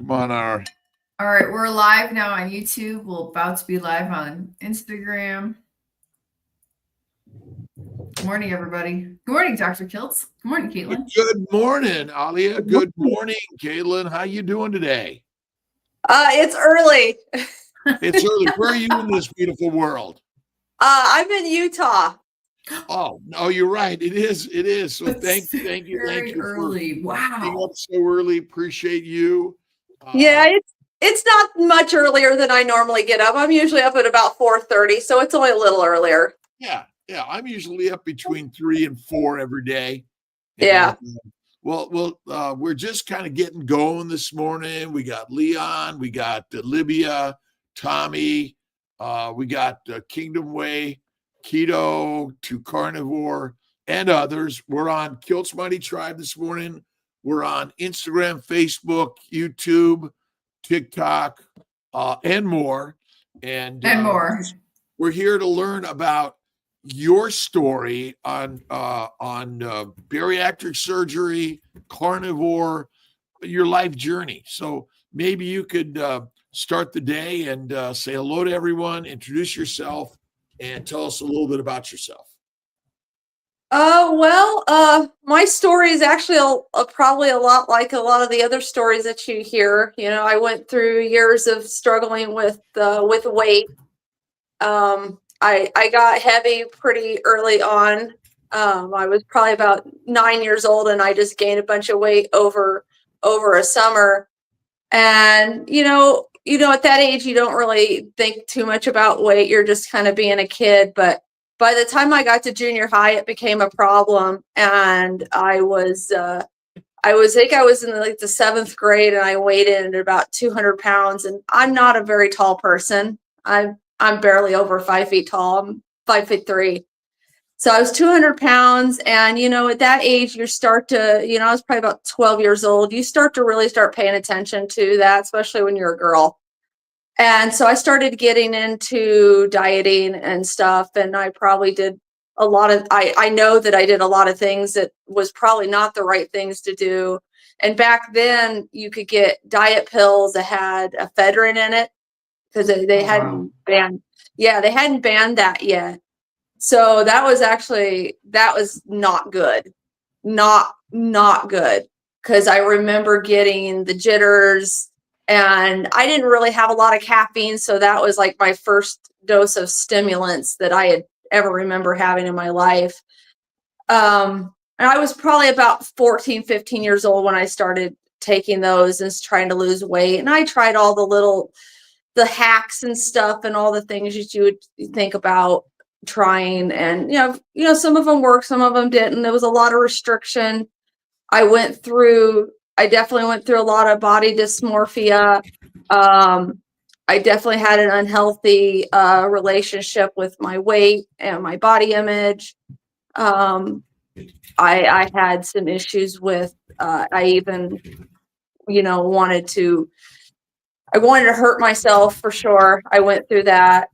Come on, our. All right, we're live now on YouTube. We're about to be live on Instagram. Good morning, everybody. Good morning, Dr. Kiltz. Good morning, Caitlin. Good morning, Alia. Good morning, Caitlin. How you doing today? It's early. It's early. Where are you in this beautiful world? I'm in Utah. Oh, no, you're right. It is. It is. So thank you. Very early. Wow. Being up so early. Appreciate you. Yeah, it's not much earlier than I normally get up. I'm usually up at about 4:30, so it's only a little earlier. Yeah. I'm usually up between 3 and 4 every day. Yeah. We're just kind of getting going this morning. We got Leon, we got Libya, Tommy, we got Kingdom Way, Keto to Carnivore, and others. We're on Kilt's Mighty Tribe this morning. We're on Instagram, Facebook, YouTube, TikTok, and more. And more. We're here to learn about your story on bariatric surgery, carnivore, your life journey. So maybe you could start the day and say hello to everyone, introduce yourself, and tell us a little bit about yourself. My story is actually probably a lot like a lot of the other stories that you hear. You know, I went through years of struggling with weight. I got heavy pretty early on. I was probably about 9 years old, and I just gained a bunch of weight over a summer. And at that age, you don't really think too much about weight. You're just kind of being a kid. But by the time I got to junior high, it became a problem. And I was in like the 7th grade, and I weighed in at about 200 pounds. And I'm not a very tall person. I'm barely over 5 feet tall. I'm 5'3". So I was 200 pounds. And, at that age, you start to, I was probably about 12 years old. You start to really start paying attention to that, especially when you're a girl. And so I started getting into dieting and stuff. And I probably did I know that I did a lot of things that was probably not the right things to do. And back then you could get diet pills that had ephedrine in it, because they hadn't banned. Yeah, they hadn't banned that yet. So that was not good. Not good. Because I remember getting the jitters, and I didn't really have a lot of caffeine. So that was like my first dose of stimulants that I had ever remember having in my life. And I was probably about 14, 15 years old when I started taking those and trying to lose weight. And I tried all the hacks and stuff and all the things that you would think about trying. And, some of them worked, some of them didn't. There was a lot of restriction. I definitely went through a lot of body dysmorphia. I definitely had an unhealthy relationship with my weight and my body image. I had some issues with, I even, wanted to hurt myself for sure. I went through that.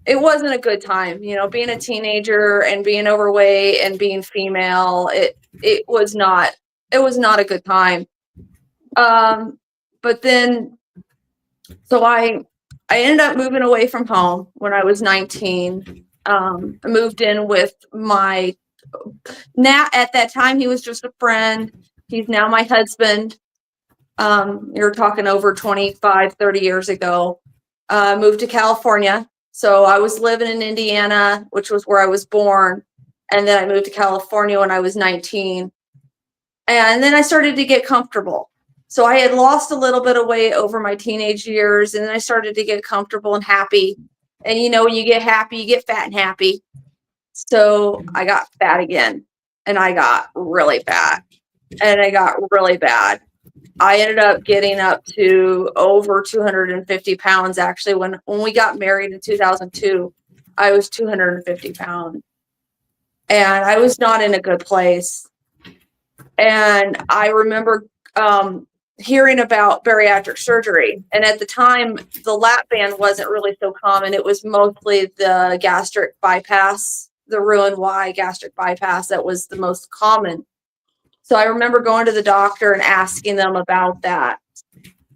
It wasn't a good time, being a teenager and being overweight and being female. It was not a good time. But then, so I ended up moving away from home when I was 19. I moved in with at that time, he was just a friend. He's now my husband. You're talking over 25, 30 years ago. Moved to California. So I was living in Indiana, which was where I was born. And then I moved to California when I was 19. And then I started to get comfortable. So I had lost a little bit of weight over my teenage years. And then I started to get comfortable and happy. And when you get happy, you get fat and happy. So I got fat again. And I got really fat. And I got really bad. I ended up getting up to over 250 pounds. Actually, when we got married in 2002, I was 250 pounds. And I was not in a good place. And I remember hearing about bariatric surgery. And at the time, the lap band wasn't really so common. It was mostly the gastric bypass, the Roux-en-Y gastric bypass that was the most common. So I remember going to the doctor and asking them about that.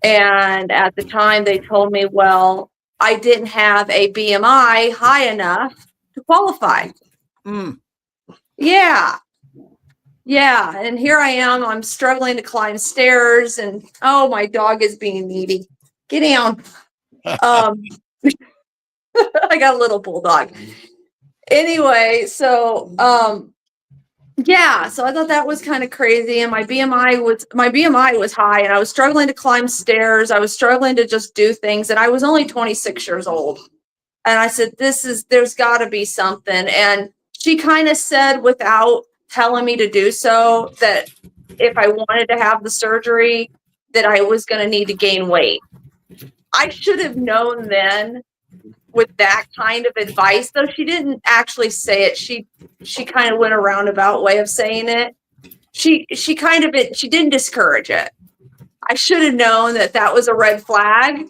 And at the time they told me, well, I didn't have a BMI high enough to qualify. Mm. Yeah. Yeah. And here I am. I'm struggling to climb stairs, and oh, my dog is being needy. Get down. I got a little bulldog. Anyway, so yeah, so I thought that was kind of crazy. And my BMI was high, and I was struggling to climb stairs. I was struggling to just do things, and I was only 26 years old. And I said, there's got to be something. And she kind of said, without telling me to do so, that if I wanted to have the surgery, that I was going to need to gain weight. I should have known then with that kind of advice, though she didn't actually say it. She kind of went a roundabout way of saying it. She didn't discourage it. I should have known that was a red flag,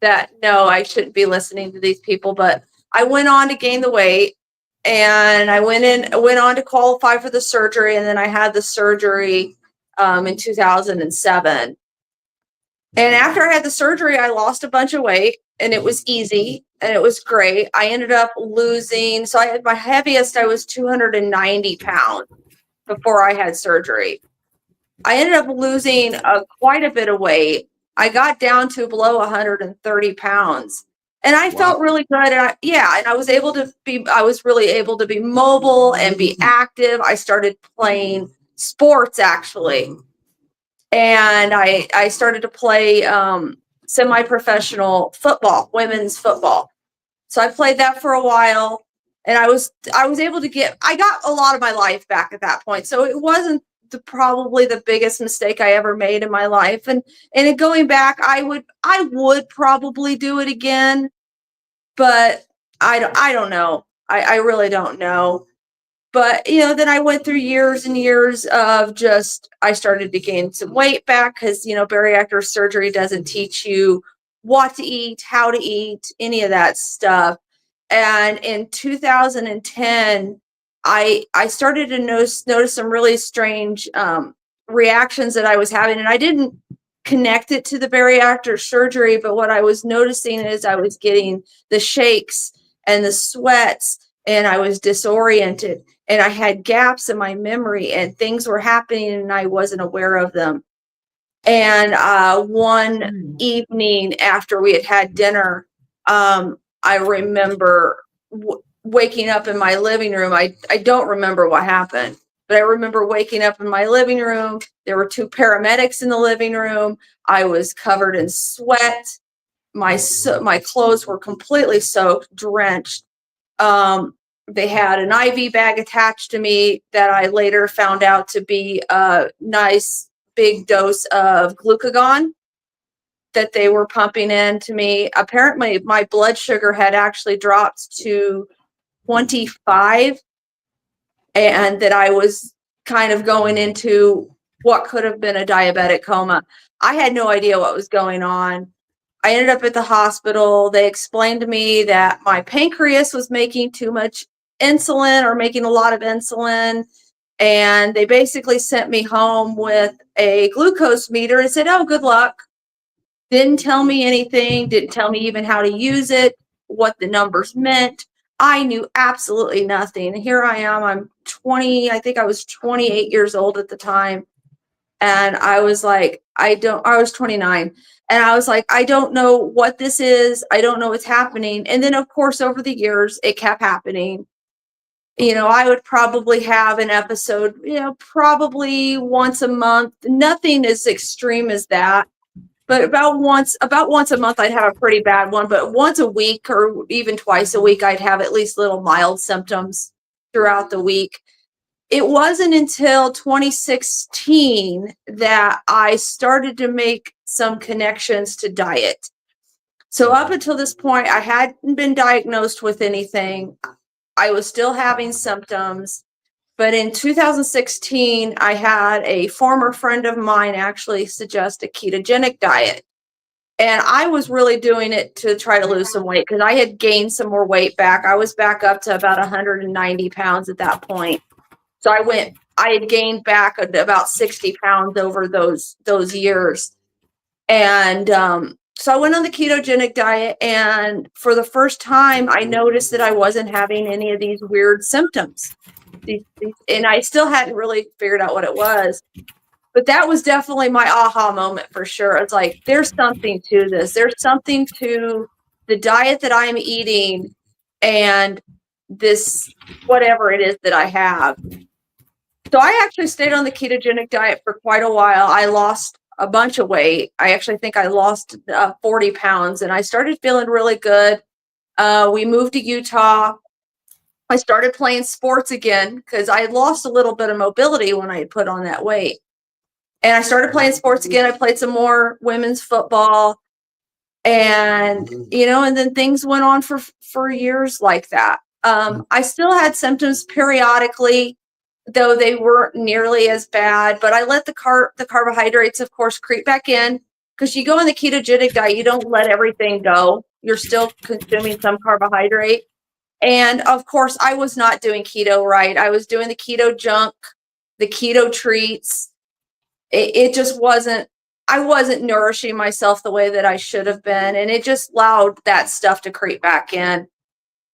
that no, I shouldn't be listening to these people. But I went on to gain the weight, and I went on to qualify for the surgery, and then I had the surgery in 2007. And after I had the surgery, I lost a bunch of weight, and it was easy and it was great. I ended up losing, so I had my heaviest, I was 290 pounds before I had surgery. I ended up losing quite a bit of weight. I got down to below 130 pounds, and I felt really good. And I was really able to be mobile and be active. I started playing sports, actually. And I started to play semi-professional football, women's football. So I played that for a while, and I was able to I got a lot of my life back at that point. So it wasn't probably the biggest mistake I ever made in my life. And going back, I would probably do it again, but I don't know. I really don't know. But, then I went through years and years of I started to gain some weight back because, bariatric surgery doesn't teach you what to eat, how to eat, any of that stuff. And in 2010, I started to notice some really strange reactions that I was having. And I didn't connect it to the bariatric surgery, but what I was noticing is I was getting the shakes and the sweats, and I was disoriented. And I had gaps in my memory, and things were happening and I wasn't aware of them. And one evening after we had dinner, I remember waking up in my living room. I don't remember what happened, but I remember waking up in my living room. There were 2 paramedics in the living room. I was covered in sweat. My clothes were completely soaked, drenched. They had an IV bag attached to me that I later found out to be a nice big dose of glucagon that they were pumping into me. Apparently, my blood sugar had actually dropped to 25, and that I was kind of going into what could have been a diabetic coma. I had no idea what was going on. I ended up at the hospital. They explained to me that my pancreas was making too much insulin, or making a lot of insulin. And they basically sent me home with a glucose meter and said, oh, good luck. Didn't tell me anything, didn't tell me even how to use it, what the numbers meant. I knew absolutely nothing. Here I am, I'm 20, I think I was 28 years old at the time. And I was like, I was 29. And I was like, I don't know what this is. I don't know what's happening. And then, of course, over the years, it kept happening. I would probably have an episode, probably once a month. Nothing as extreme as that. But about once a month, I'd have a pretty bad one. But once a week, or even twice a week, I'd have at least little mild symptoms throughout the week. It wasn't until 2016 that I started to make some connections to diet. So up until this point, I hadn't been diagnosed with anything. I was still having symptoms. But in 2016, I had a former friend of mine actually suggest a ketogenic diet. And I was really doing it to try to lose some weight, because I had gained some more weight back. I was back up to about 190 pounds at that point. So I went I had gained back about 60 pounds over those years. And so I went on the ketogenic diet, and for the first time, I noticed that I wasn't having any of these weird symptoms. And I still hadn't really figured out what it was. But that was definitely my aha moment for sure. It's like, there's something to this. There's something to the diet that I'm eating and this, whatever it is that I have. So I actually stayed on the ketogenic diet for quite a while. I lost a bunch of weight. I actually think I lost 40 pounds, and I started feeling really good. We moved to Utah. I started playing sports again because I had lost a little bit of mobility when I had put on that weight. And I started playing sports again. I played some more women's football, and and then things went on for years like that. I still had symptoms periodically, though they weren't nearly as bad. But I let the carbohydrates, of course, creep back in, because you go on the ketogenic diet, you don't let everything go. You're still consuming some carbohydrate. And of course, I was not doing keto right. I was doing the keto junk, the keto treats. It just wasn't, I wasn't nourishing myself the way that I should have been. And it just allowed that stuff to creep back in.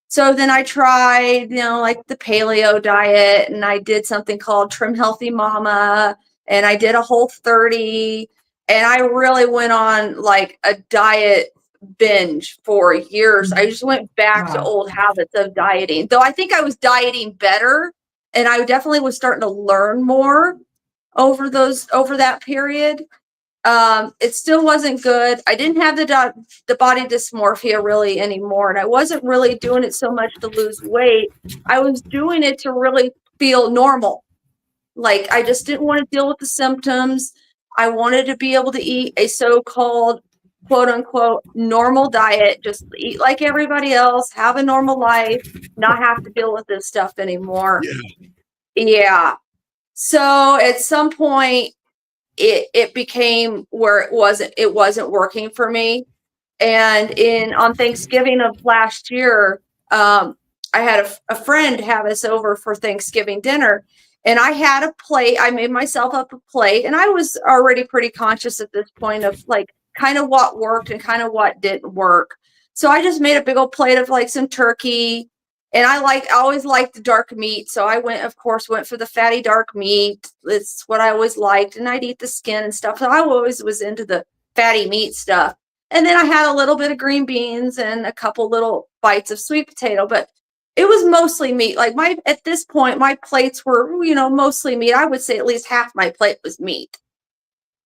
So then I tried, like the paleo diet, and I did something called Trim Healthy Mama, and I did a Whole30, and I really went on like a diet binge for years. I just went back to old habits of dieting, though I think I was dieting better, and I definitely was starting to learn more over that period. It still wasn't good. I didn't have the body dysmorphia really anymore, and I wasn't really doing it so much to lose weight. I was doing it to really feel normal. Like, I just didn't want to deal with the symptoms. I wanted to be able to eat a so-called quote unquote normal diet, just eat like everybody else, have a normal life, not have to deal with this stuff anymore. Yeah. So at some point, it became where it wasn't working for me. And on Thanksgiving of last year, I had a friend have us over for Thanksgiving dinner, and I had a plate. I made myself up a plate, and I was already pretty conscious at this point of like kind of what worked and kind of what didn't work. So I just made a big old plate of like some turkey. And I always liked the dark meat. So I went for the fatty dark meat. It's what I always liked. And I'd eat the skin and stuff. So I always was into the fatty meat stuff. And then I had a little bit of green beans and a couple little bites of sweet potato, but it was mostly meat. Like at this point, my plates were, mostly meat. I would say at least half my plate was meat.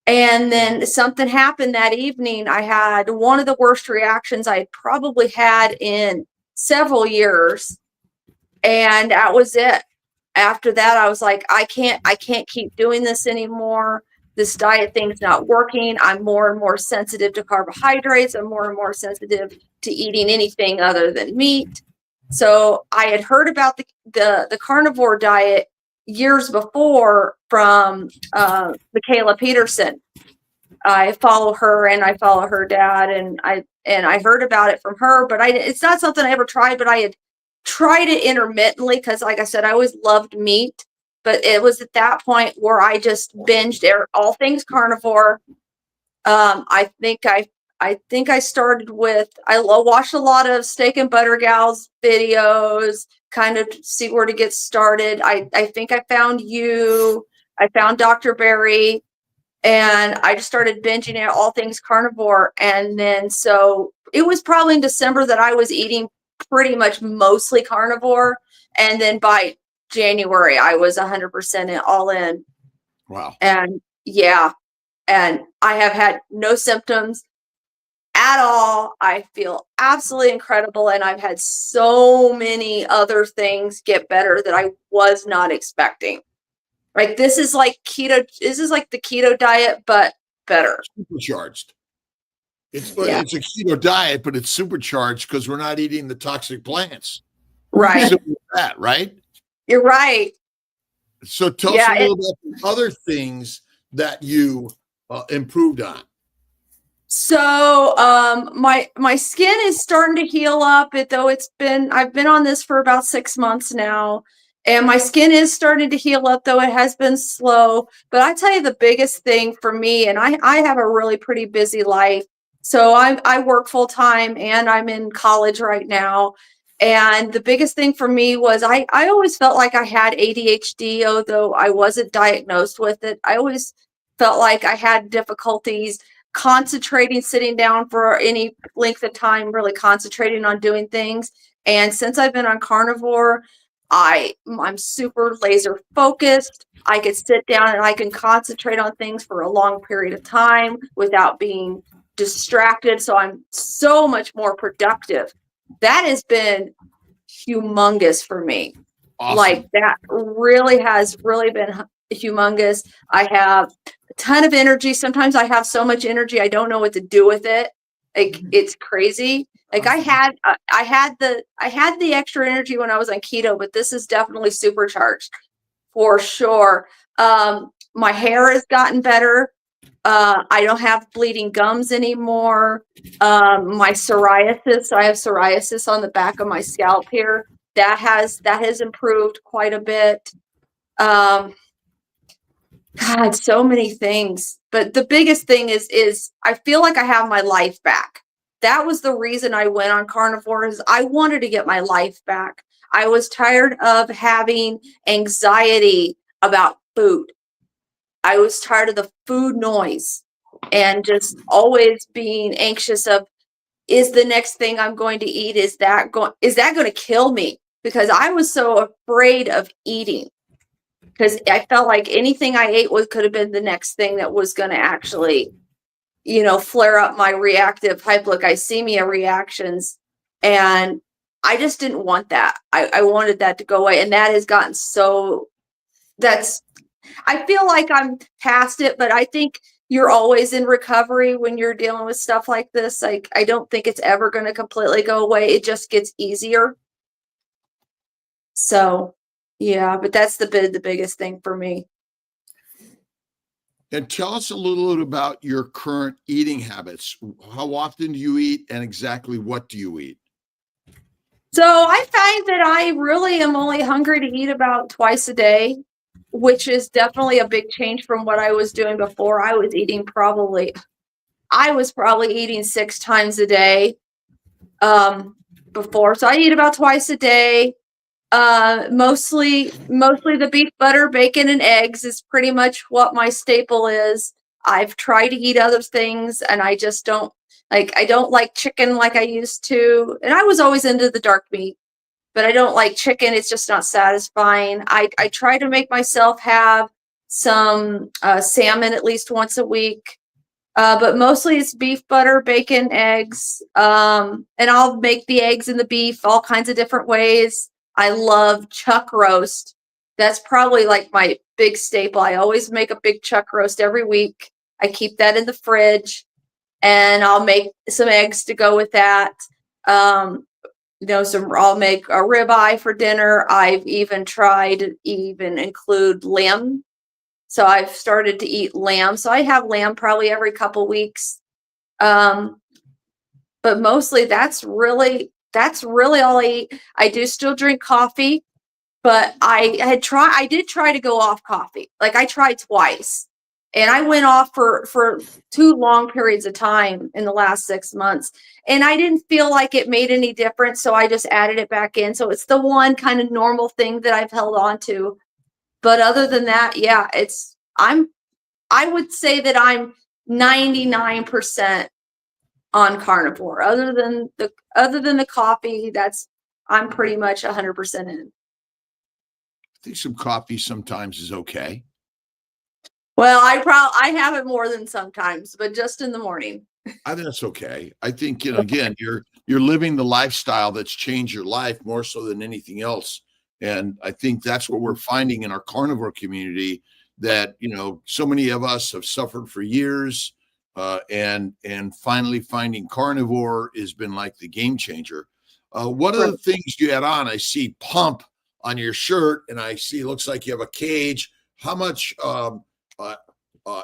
And then something happened that evening. I had one of the worst reactions I had probably had in several years, and that was it. After that, I was like, I can't keep doing this anymore. This diet thing's not working. I'm more and more sensitive to carbohydrates. I'm more and more sensitive to eating anything other than meat. So I had heard about the carnivore diet years before from Michaela Peterson. I follow her, and I follow her dad, and I heard about it from her, but it's not something I ever tried, but I had tried it intermittently because, like I said, I always loved meat. But it was at that point where I just binged all things carnivore. I think I started with, I watched a lot of Steak and Butter Gals videos, kind of see where to get started. I think I found you. I found Dr. Barry. And I just started binging it, all things carnivore. And then, so it was probably in December that I was eating pretty much mostly carnivore. And then by January, I was 100% all in. Wow. And yeah, and I have had no symptoms at all. I feel absolutely incredible. And I've had so many other things get better that I was not expecting. Like, this is like keto. This is like the keto diet, but better. Supercharged. It's a keto diet, but it's supercharged because we're not eating the toxic plants. Right. So that, right? You're right. So tell us a little about the other things that you improved on. So my skin is starting to heal up. I've been on this for about 6 months now. And my skin is starting to heal up, though it has been slow. But I tell you, the biggest thing for me, and I have a really pretty busy life. So I work full time and I'm in college right now. And the biggest thing for me was I always felt like I had ADHD, although I wasn't diagnosed with it. I always felt like I had difficulties concentrating, sitting down for any length of time, really concentrating on doing things. And since I've been on Carnivore, I'm super laser focused. I can sit down and I can concentrate on things for a long period of time without being distracted. So I'm so much more productive. That has been humongous for me. Awesome. Like that really has really been humongous. I have a ton of energy. Sometimes I have so much energy I don't know what to do with it. Like it's crazy. Like I had the extra energy when I was on keto, but this is definitely supercharged for sure. My hair has gotten better. I don't have bleeding gums anymore. My psoriasis, I have psoriasis on the back of my scalp here. That has improved quite a bit. God, so many things. But the biggest thing is I feel like I have my life back. That was the reason I went on Carnivore, is I wanted to get my life back. I was tired of having anxiety about food. I was tired of the food noise and just always being anxious of, is the next thing I'm going to eat, is that going to kill me? Because I was so afraid of eating, because I felt like anything I ate could have been the next thing that was going to actually, flare up my reactive hypoglycemia reactions. And I just didn't want that. I wanted that to go away. And that has gotten I feel like I'm past it, but I think you're always in recovery when you're dealing with stuff like this. Like, I don't think it's ever going to completely go away. It just gets easier. So, yeah, but that's the biggest thing for me. And tell us a little bit about your current eating habits. How often do you eat, and exactly what do you eat? So I find that I really am only hungry to eat about twice a day, which is definitely a big change from what I was doing before. I was probably eating 6 times a day before. So I eat about twice a day. Mostly the beef, butter, bacon, and eggs is pretty much what my staple is. I've tried to eat other things, and I just don't I don't like chicken like I used to. And I was always into the dark meat, but I don't like chicken. It's just not satisfying. I try to make myself have some salmon at least once a week. But mostly it's beef, butter, bacon, eggs. And I'll make the eggs and the beef all kinds of different ways. I love chuck roast. That's probably like my big staple. I always make a big chuck roast every week. I keep that in the fridge, and I'll make some eggs to go with that. I'll make a ribeye for dinner. I've even tried to include lamb. So I've started to eat lamb. So I have lamb probably every couple weeks. But mostly that's really all I eat. I do still drink coffee, but I did try to go off coffee. Like I tried twice, and I went off for 2 long periods of time in the last 6 months, and I didn't feel like it made any difference. So I just added it back in. So it's the one kind of normal thing that I've held on to. But other than that, yeah, I would say that I'm 99% on Carnivore. Other than the coffee, I'm pretty much 100% in. I think some coffee sometimes is okay. Well, I have it more than sometimes, but just in the morning. I think that's okay. I think, again, you're living the lifestyle that's changed your life more so than anything else. And I think that's what we're finding in our carnivore community, that, so many of us have suffered for years, and finally finding Carnivore has been like the game changer. One of the things you had on, I see pump on your shirt, and I see it looks like you have a cage. How much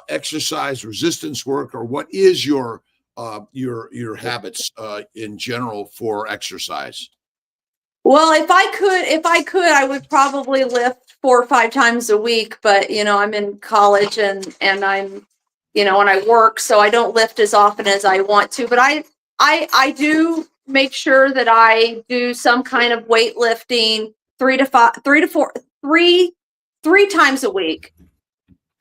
exercise, resistance work, or what is your habits in general for exercise? Well, if I could, I would probably lift 4 or 5 times a week. But I'm in college and I'm, and I work, so I don't lift as often as I want to. But I do make sure that I do some kind of weightlifting 3 times a week.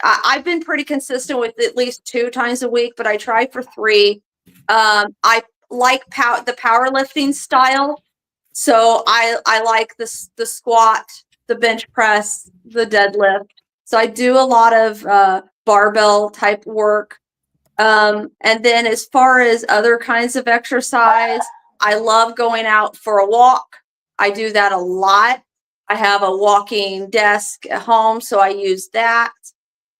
I've been pretty consistent with at least 2 times a week, but I try for 3. I like the powerlifting style. So I like the squat, the bench press, the deadlift. So I do a lot of barbell type work. And then as far as other kinds of exercise, I love going out for a walk. I do that a lot. I have a walking desk at home, so I use that.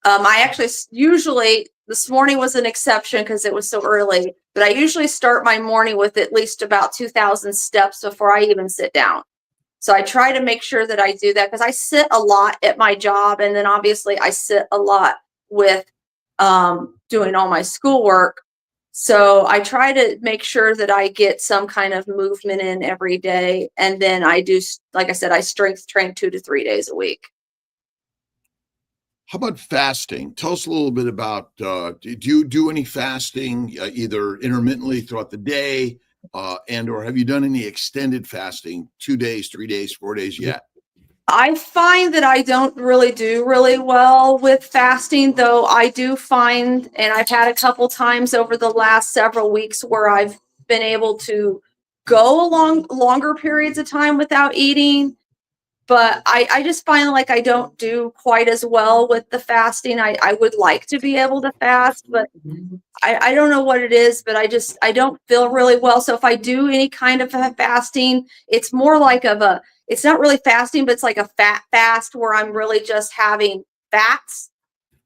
I actually usually, this morning was an exception because it was so early, but I usually start my morning with at least about 2,000 steps before I even sit down. So I try to make sure that I do that because I sit a lot at my job. And then obviously I sit a lot with doing all my schoolwork. So I try to make sure that I get some kind of movement in every day. And then I do, like I said, I strength train 2 to 3 days a week. How about fasting? Tell us a little bit about, do you do any fasting either intermittently throughout the day or have you done any extended fasting, 2 days, 3 days, 4 days yet? I find that I don't really do really well with fasting, though I do find, and I've had a couple times over the last several weeks where I've been able to go along longer periods of time without eating. But I just find like I don't do quite as well with the fasting. I would like to be able to fast, but I don't know what it is, but I don't feel really well. So if I do any kind of a fasting, it's more like it's not really fasting, but it's like a fat fast where I'm really just having fats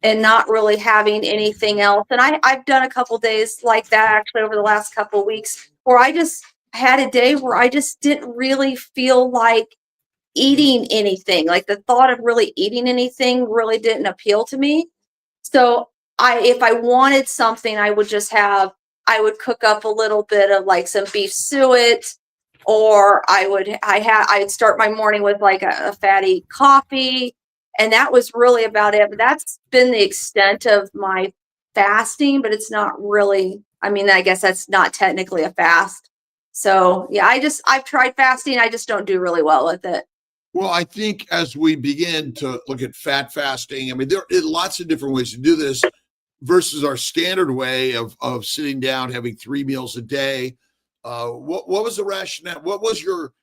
and not really having anything else. And I've done a couple days like that actually over the last couple of weeks where I just had a day where I just didn't really feel like eating anything. Like the thought of really eating anything really didn't appeal to me. So if I wanted something, I would cook up a little bit of like some beef suet, or I'd start my morning with like a fatty coffee. And that was really about it. But that's been the extent of my fasting, but it's not really, I mean, I guess that's not technically a fast. So yeah, I've tried fasting. I just don't do really well with it. Well, I think as we begin to look at fat fasting, I mean, there are lots of different ways to do this versus our standard way of sitting down, having 3 meals a day. What was the rationale? What was your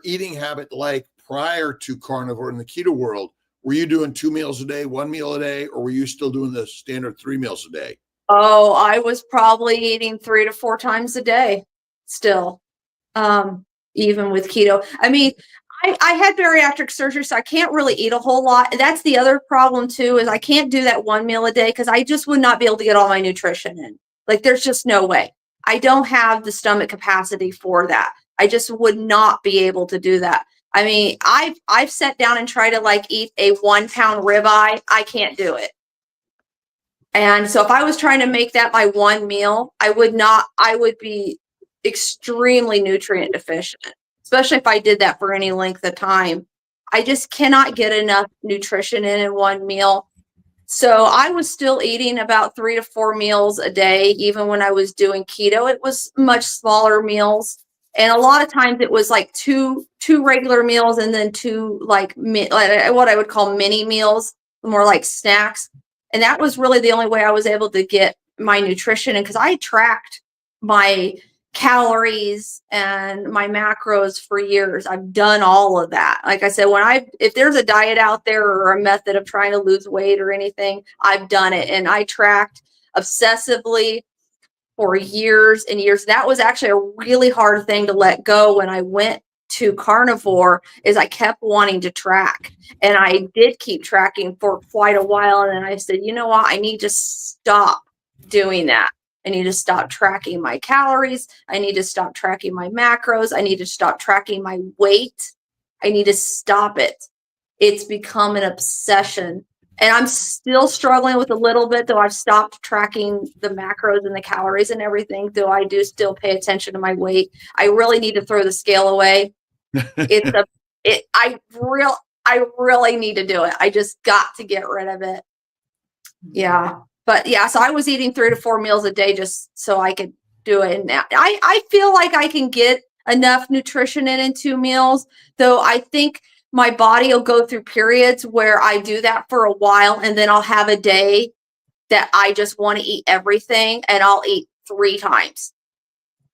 eating habit like prior to carnivore in the keto world? Were you doing 2 meals a day, 1 meal a day, or were you still doing the standard 3 meals a day? Oh, I was probably eating 3 to 4 times a day still, even with keto. I mean, I had bariatric surgery, so I can't really eat a whole lot. That's the other problem too, is I can't do that 1 meal a day because I just would not be able to get all my nutrition in. Like there's just no way. I don't have the stomach capacity for that. I just would not be able to do that. I mean, I've sat down and tried to like eat a 1-pound ribeye. I can't do it. And so if I was trying to make that my 1 meal, I would be extremely nutrient deficient, especially if I did that for any length of time. I just cannot get enough nutrition in 1 meal. So I was still eating about 3 to 4 meals a day. Even when I was doing keto, it was much smaller meals. And a lot of times it was like two regular meals and then 2 like what I would call mini meals, more like snacks. And that was really the only way I was able to get my nutrition in, because I tracked my calories and my macros for years. I've done all of that. Like I said, if there's a diet out there or a method of trying to lose weight or anything, I've done it. And I tracked obsessively for years and years. That was actually a really hard thing to let go when I went to carnivore, is I kept wanting to track. And I did keep tracking for quite a while. And then I said, you know what? I need to stop doing that. I need to stop tracking my calories. I need to stop tracking my macros. I need to stop tracking my weight. I need to stop it. It's become an obsession. And I'm still struggling with a little bit, though I've stopped tracking the macros and the calories and everything, though I do still pay attention to my weight. I really need to throw the scale away. It's I really need to do it. I just got to get rid of it. Yeah. But yeah, so I was eating 3 to 4 meals a day just so I could do it. And now I feel like I can get enough nutrition in 2 meals, though I think my body will go through periods where I do that for a while, and then I'll have a day that I just want to eat everything, and I'll eat 3 times.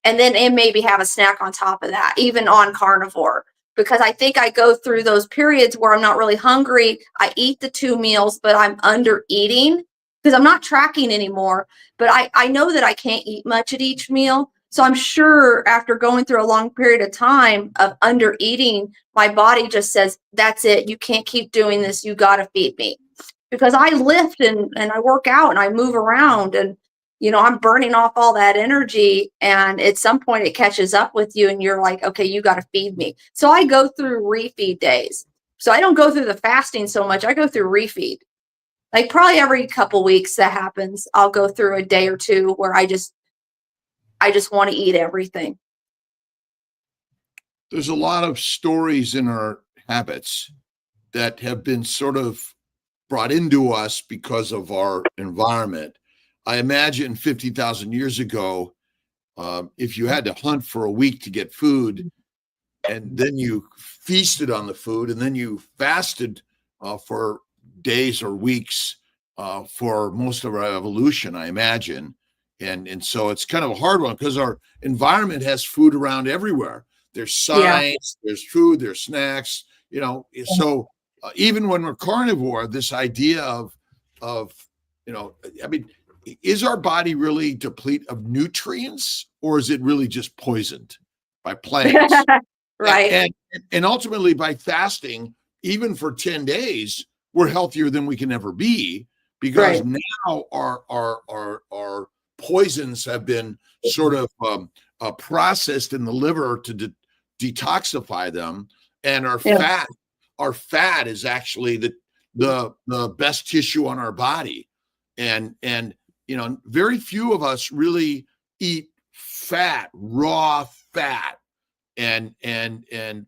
And then and maybe have a snack on top of that, even on carnivore. Because I think I go through those periods where I'm not really hungry. I eat the 2 meals, but I'm under eating because I'm not tracking anymore. But I know that I can't eat much at each meal. So I'm sure after going through a long period of time of under eating, my body just says, that's it. You can't keep doing this. You got to feed me. Because I lift and I work out and I move around, and I'm burning off all that energy, and at some point it catches up with you and you're like, okay, you got to feed me. So I go through refeed days. So I don't go through the fasting so much. I go through refeed. Like probably every couple weeks that happens. I'll go through a day or 2 where I just want to eat everything. There's a lot of stories in our habits that have been sort of brought into us because of our environment. I imagine 50,000 years ago, if you had to hunt for a week to get food, and then you feasted on the food, and then you fasted for days or weeks for most of our evolution, I imagine. And so it's kind of a hard one because our environment has food around everywhere. There's science, there's food, there's snacks, so even when we're carnivore, this idea of I mean, is our body really deplete of nutrients, or is it really just poisoned by plants? Right. And ultimately by fasting, even for 10 days, we're healthier than we can ever be, because now our poisons have been sort of processed in the liver to detoxify them, and our fat is actually the best tissue on our body, and very few of us really eat raw fat, and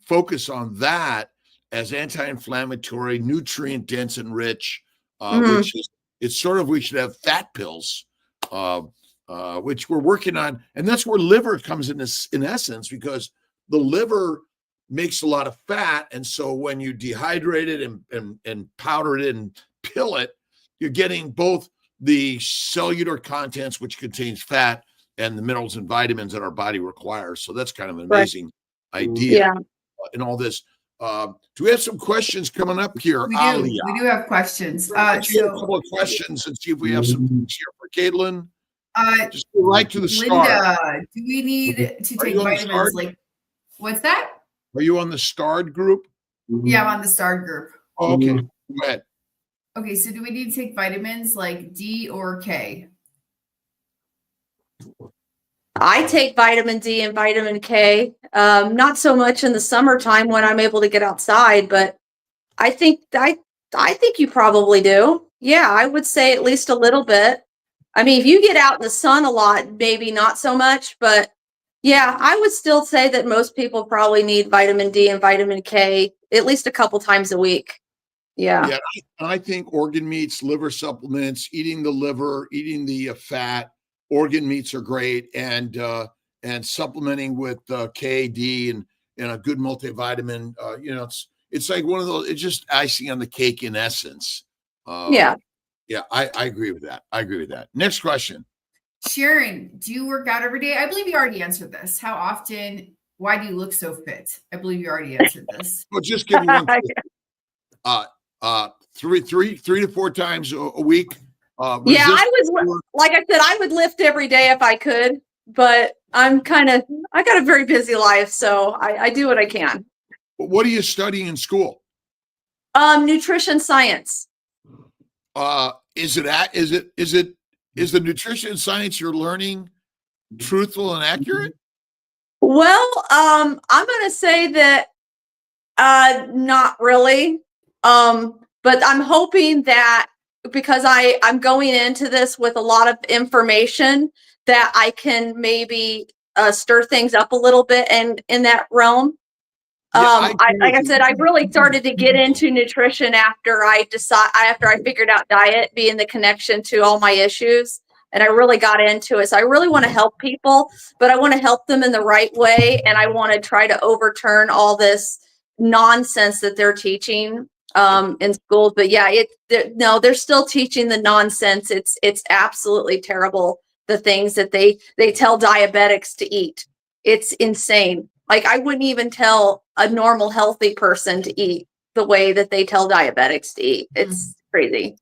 focus on that as anti-inflammatory, nutrient dense and rich, which is, it's sort of, we should have fat pills, which we're working on. And that's where liver comes in essence, because the liver makes a lot of fat. And so when you dehydrate it and powder it and pill it, you're getting both the cellular contents, which contains fat, and the minerals and vitamins that our body requires. So that's kind of an amazing idea in all this. Do we have some questions coming up here? We do have questions. Let's hear a couple of questions and see if we have some things here for Caitlin. Just go right to the Linda, start. do we need to take vitamins? Like, what's that? Are you on the starred group? Yeah, I'm on the starred group. Oh, okay, go ahead. Okay, so do we need to take vitamins like D or K? I take vitamin D and vitamin K, not so much in the summertime when I'm able to get outside, but I think you probably do. Yeah, I would say at least a little bit. I mean, if you get out in the sun a lot, maybe not so much, but yeah, I would still say that most people probably need vitamin D and vitamin K at least a couple times a week. Yeah, I think organ meats, liver supplements, eating the liver, eating the fat, organ meats are great, and supplementing with K, D, and a good multivitamin. It's like one of those. It's just icing on the cake in essence. I agree with that. Next question. Sharon, do you work out every day? I believe you already answered this. How often? Why do you look so fit? I believe you already answered this. Well, just give me one. 3 to 4 times a week. I would, like I said, I would lift every day if I could, but I got a very busy life, so I do what I can. What are you studying in school? Nutrition science. Is the nutrition science you're learning truthful and accurate? Well, I'm going to say that not really. But I'm hoping that because I'm going into this with a lot of information, that I can maybe stir things up a little bit and in that realm. Like I said, I really started to get into nutrition after I figured out diet being the connection to all my issues, and I really got into it. So I really want to help people, but I want to help them in the right way, and I want to try to overturn all this nonsense that they're teaching in schools. But yeah, they're still teaching the nonsense. It's absolutely terrible, the things that they tell diabetics to eat. It's insane. Like, I wouldn't even tell a normal, healthy person to eat the way that they tell diabetics to eat. It's crazy.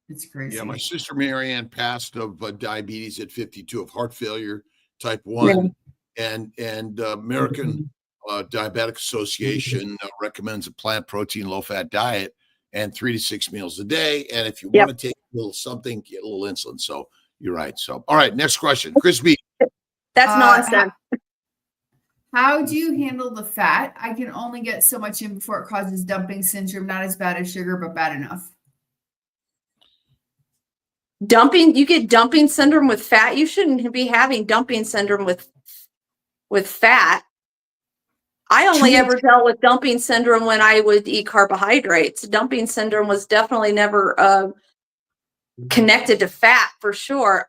It's crazy. Yeah, my sister Marianne passed of diabetes at 52, of heart failure, type 1, and American Diabetic Association recommends a plant protein, low-fat diet and 3 to 6 meals a day. And if you want to take a little something, get a little insulin. So you're right. So, all right, next question. Chris B. That's nonsense. How do you handle the fat? I can only get so much in before it causes dumping syndrome. Not as bad as sugar, but bad enough. You get dumping syndrome with fat. You shouldn't be having dumping syndrome with fat. I only ever dealt with dumping syndrome when I would eat carbohydrates. Dumping syndrome was definitely never connected to fat, for sure.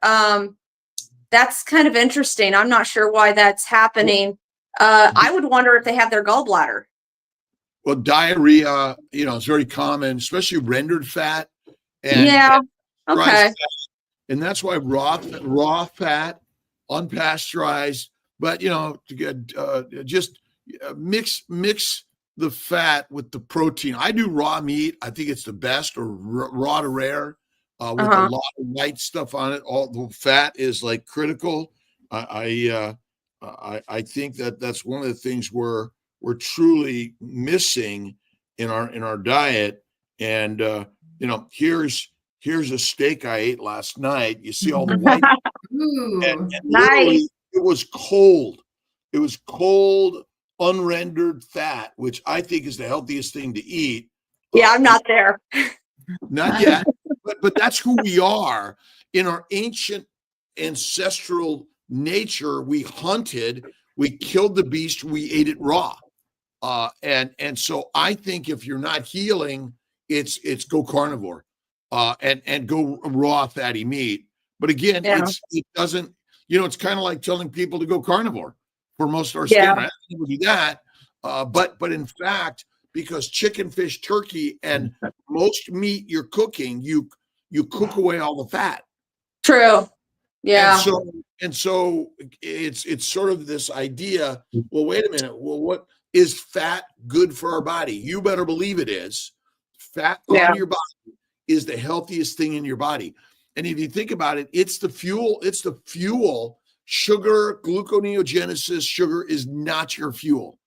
That's kind of interesting. I'm not sure why that's happening. I would wonder if they have their gallbladder. Well, diarrhea, is very common, especially rendered fat. And okay. Fat. And that's why raw fat, unpasteurized, but to get just mix the fat with the protein. I do raw meat. I think it's the best, or raw to rare, with a lot of white stuff on it. All the fat is like critical. I think that's one of the things we're truly missing in our diet. And here's a steak I ate last night. You see all the white. and nice. It was cold. It was cold, unrendered fat, which I think is the healthiest thing to eat. Yeah, I'm not there. Not yet, but that's who we are. In our ancient ancestral nature, we hunted, we killed the beast, we ate it raw. And so I think if you're not healing, it's go carnivore, and go raw fatty meat. But again, it doesn't, it's kind of like telling people to go carnivore for most of our skin. Right? People do that. But in fact, because chicken, fish, turkey, and most meat you're cooking, you cook away all the fat. True. Yeah. And so it's sort of this idea, well, wait a minute. Well, what is fat good for our body? You better believe it is. Fat on your body is the healthiest thing in your body. And if you think about it, it's the fuel. Sugar, gluconeogenesis, sugar is not your fuel.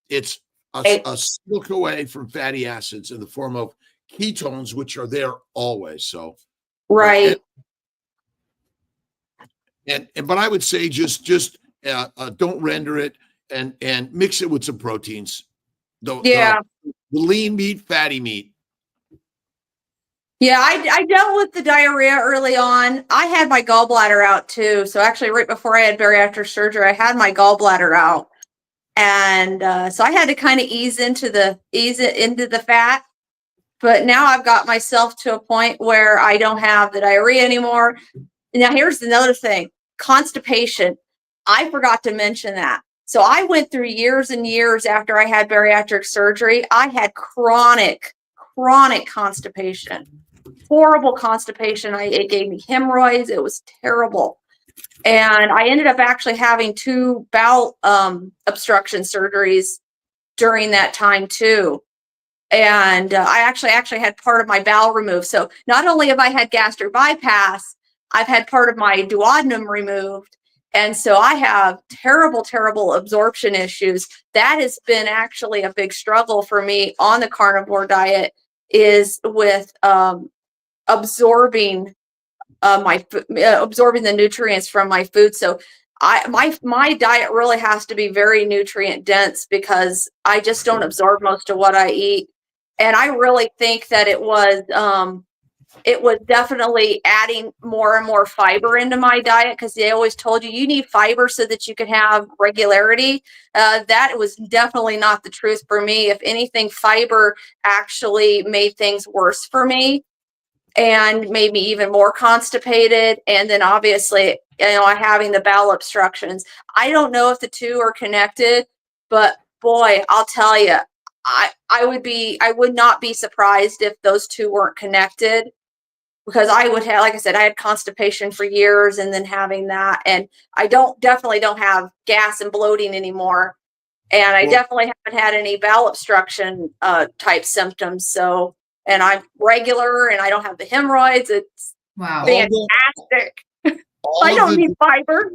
It's a silk away from fatty acids in the form of ketones, which are there always. So, right. But I would say just don't render it and mix it with some proteins. The lean meat, fatty meat. Yeah, I dealt with the diarrhea early on. I had my gallbladder out too. So actually, right before I had bariatric surgery, I had my gallbladder out, and so I had to kind of ease it into the fat. But now I've got myself to a point where I don't have the diarrhea anymore. Now here's another thing: constipation. I forgot to mention that. So I went through years and years after I had bariatric surgery. I had chronic constipation. Horrible constipation. It gave me hemorrhoids. It was terrible. And I ended up actually having 2 bowel obstruction surgeries during that time too. And I actually had part of my bowel removed. So not only have I had gastric bypass, I've had part of my duodenum removed. And so I have terrible absorption issues. That has been actually a big struggle for me on the carnivore diet, is with absorbing the nutrients from my food. So my diet really has to be very nutrient dense, because I just don't absorb most of what I eat. And I really think that it was it was definitely adding more and more fiber into my diet, because they always told you need fiber so that you could have regularity. That was definitely not the truth for me. If anything, fiber actually made things worse for me and made me even more constipated. And then obviously, having the bowel obstructions. I don't know if the two are connected, but boy, I'll tell you, I would not be surprised if those two weren't connected, because I would have, like I said, I had constipation for years, and then having that, and I definitely don't have gas and bloating anymore. And I definitely haven't had any bowel obstruction type symptoms. So, and I'm regular, and I don't have the hemorrhoids. It's fantastic. I don't need fiber.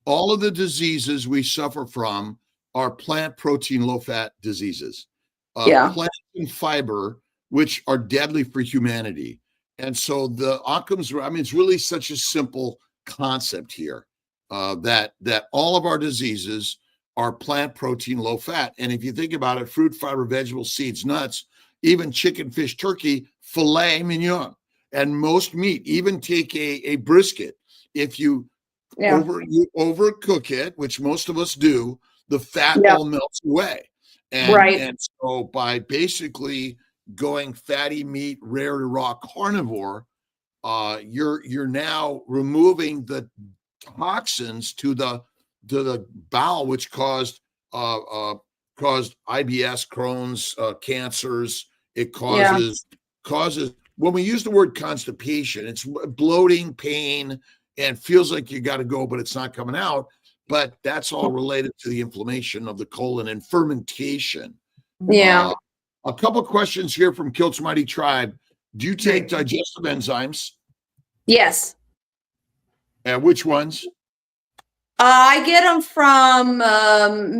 All of the diseases we suffer from are plant protein, low fat diseases. Plant and fiber, which are deadly for humanity. And so the Occam's, it's really such a simple concept here, that all of our diseases are plant protein, low fat. And if you think about it, fruit, fiber, vegetables, seeds, nuts, even chicken, fish, turkey, filet mignon, and most meat, even take a brisket. If you overcook it, which most of us do, the fat all melts away. And so by basically going fatty meat, rare to raw carnivore, you're now removing the toxins to the bowel, which caused IBS, Crohn's, cancers. It causes when we use the word constipation, it's bloating, pain, and feels like you got to go, but it's not coming out. But that's all related to the inflammation of the colon and fermentation. A couple of questions here from Kilt's Mighty Tribe. Do you take digestive enzymes? Yes. And which ones? I get them from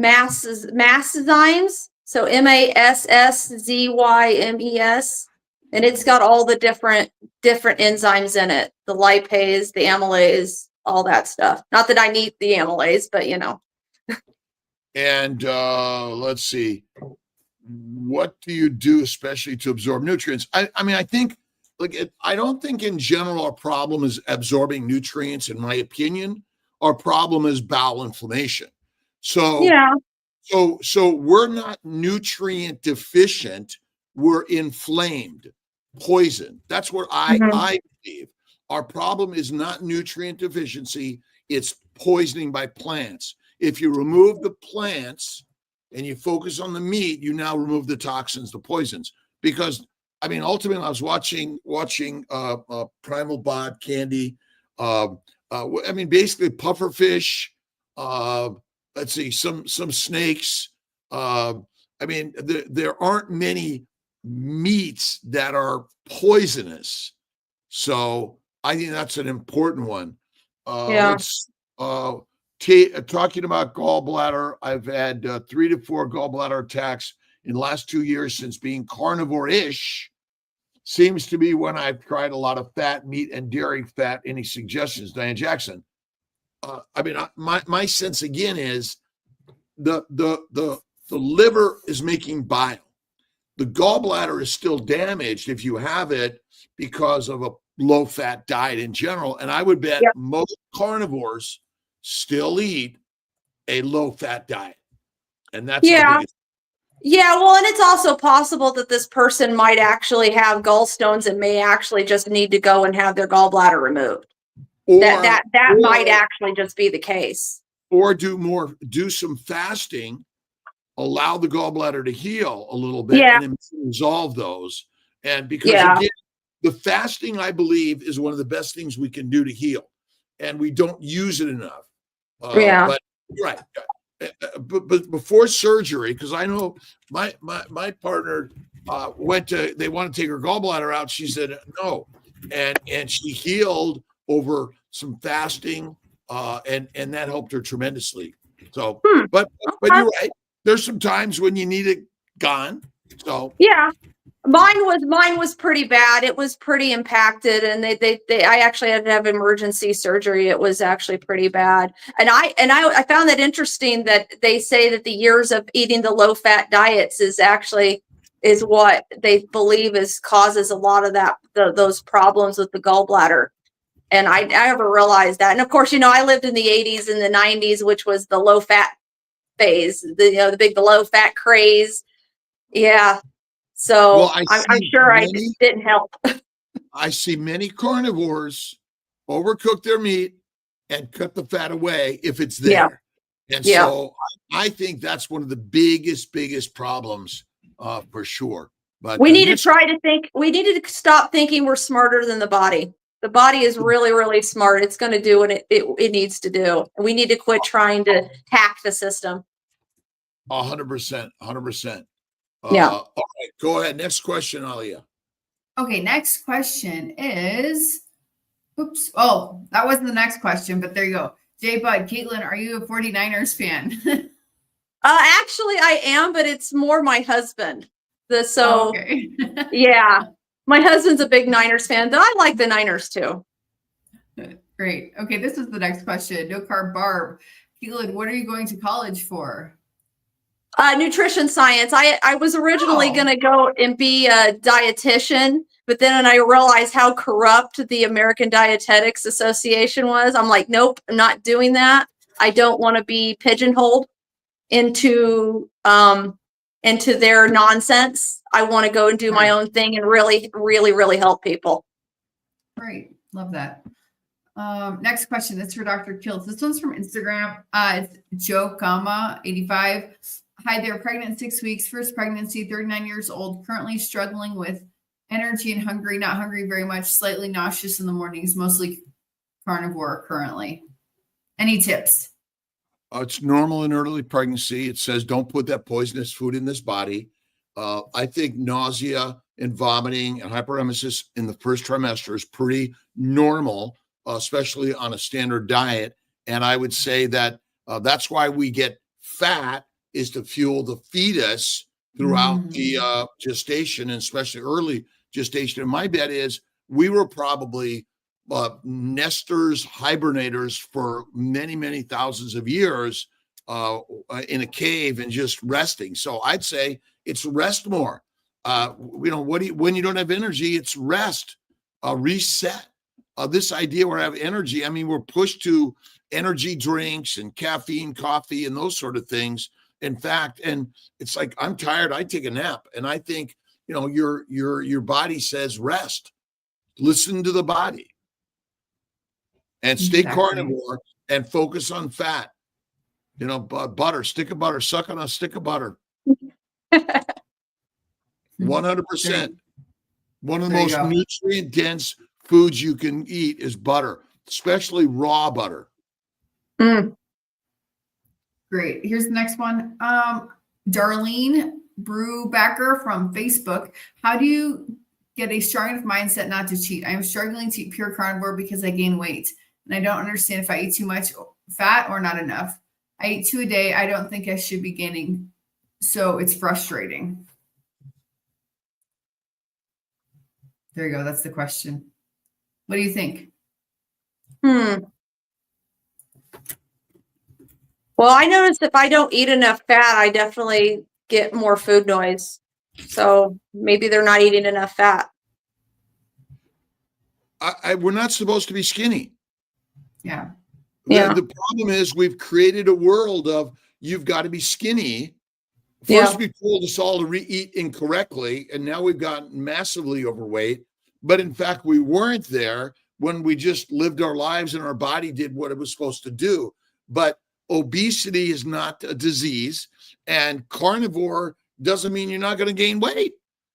Masszymes. So MASSZYMES. And it's got all the different enzymes in it. The lipase, the amylase, all that stuff. Not that I need the amylase, but And let's see. What do you do especially to absorb nutrients? I think, I don't think in general our problem is absorbing nutrients. In my opinion, our problem is bowel inflammation. So we're not nutrient deficient. We're inflamed, poisoned. That's what I believe. Our problem is not nutrient deficiency. It's poisoning by plants. If you remove the plants and you focus on the meat, you now remove the toxins, the poisons. Because ultimately, I was watching Primal Bod Candy. Basically pufferfish. Let's see, some snakes. There aren't many meats that are poisonous. So I think that's an important one. Talking about gallbladder, I've had 3 to 4 gallbladder attacks in the last 2 years since being carnivore-ish. Seems to be when I've tried a lot of fat, meat, and dairy fat. Any suggestions, Diane Jackson? My sense again is the liver is making bile. The gallbladder is still damaged if you have it because of a low-fat diet in general. And I would bet most carnivores still eat a low-fat diet. And that's the biggest. Well, and it's also possible that this person might actually have gallstones and may actually just need to go and have their gallbladder removed. Or that might actually just be the case. Or do some fasting, allow the gallbladder to heal a little bit, and then resolve those. And because again, the fasting, I believe, is one of the best things we can do to heal, and we don't use it enough. But before surgery, because I know my partner they want to take her gallbladder out. She said no, and she healed over some fasting, and that helped her tremendously. So, but you're right. There's some times when you need it gone. So mine was pretty bad. It was pretty impacted, and I actually had to have emergency surgery. It was actually pretty bad. And I found that interesting that they say that the years of eating the low fat diets is actually is what they believe causes a lot of those problems with the gallbladder. And I never realized that. And of course, I lived in the 80s and the 90s, which was the low fat phase, the low fat craze. Yeah. So Well, I'm sure I didn't help. I see many carnivores overcook their meat and cut the fat away if it's there. Yeah. And so I think that's one of the biggest problems for sure. But we need to stop thinking we're smarter than the body. The body is really, really smart. It's going to do what it needs to do. We need to quit trying to hack the system. 100%. 100%. Yeah. All right. Go ahead. Next question, Alia. Okay. Next question is, oops. Oh, that wasn't the next question, but there you go. J Bud, Caitlin, are you a 49ers fan? Actually, I am, but it's more my husband. Okay. Yeah. My husband's a big Niners fan, but I like the Niners too. Great. Okay, this is the next question. No Carb Barb. Caitlin, what are you going to college for? Nutrition science. I was originally going to go and be a dietitian, but then I realized how corrupt the American Dietetics Association was. I'm like, nope, I'm not doing that. I don't want to be pigeonholed into their nonsense. I want to go and do my own thing and really, really, really help people. Great. Love that. Next question. This is for Dr. Kills. This one's from Instagram. It's Joe Kama 85. Hi there. Pregnant 6 weeks. First pregnancy, 39 years old. Currently struggling with energy and hungry. Not hungry very much. Slightly nauseous in the mornings. Mostly carnivore currently. Any tips? It's normal in early pregnancy. It says don't put that poisonous food in this body. I think nausea and vomiting and hyperemesis in the first trimester is pretty normal, especially on a standard diet. And I would say that that's why we get fat, is to fuel the fetus throughout the gestation, and especially early gestation. And my bet is we were probably nesters, hibernators for many thousands of years in a cave and just resting. So I'd say it's rest more. When you don't have energy, it's rest, reset. This idea where I have energy, I mean, we're pushed to energy drinks and caffeine, coffee, and those sort of things. In fact, and it's like, I'm tired, I take a nap. And I think, your body says rest. Listen to the body. And stay carnivore and focus on fat. Butter, stick of butter, suck on a stick of butter. 100%. One of the most nutrient dense foods you can eat is butter, especially raw butter. Great. Here's the next one. Darlene Brubacker from Facebook. How do you get a strong enough mindset not to cheat? I am struggling to eat pure carnivore because I gain weight. And I don't understand if I eat too much fat or not enough. I eat 2 a day. I don't think I should be gaining. So it's frustrating. There you go. That's the question. What do you think? Well, I noticed if I don't eat enough fat, I definitely get more food noise. So maybe they're not eating enough fat. We're not supposed to be skinny. Yeah. The problem is we've created a world of you've got to be skinny. First, we told us all to eat incorrectly, and now we've gotten massively overweight. But in fact, we weren't there when we just lived our lives and our body did what it was supposed to do. But obesity is not a disease, and carnivore doesn't mean you're not going to gain weight,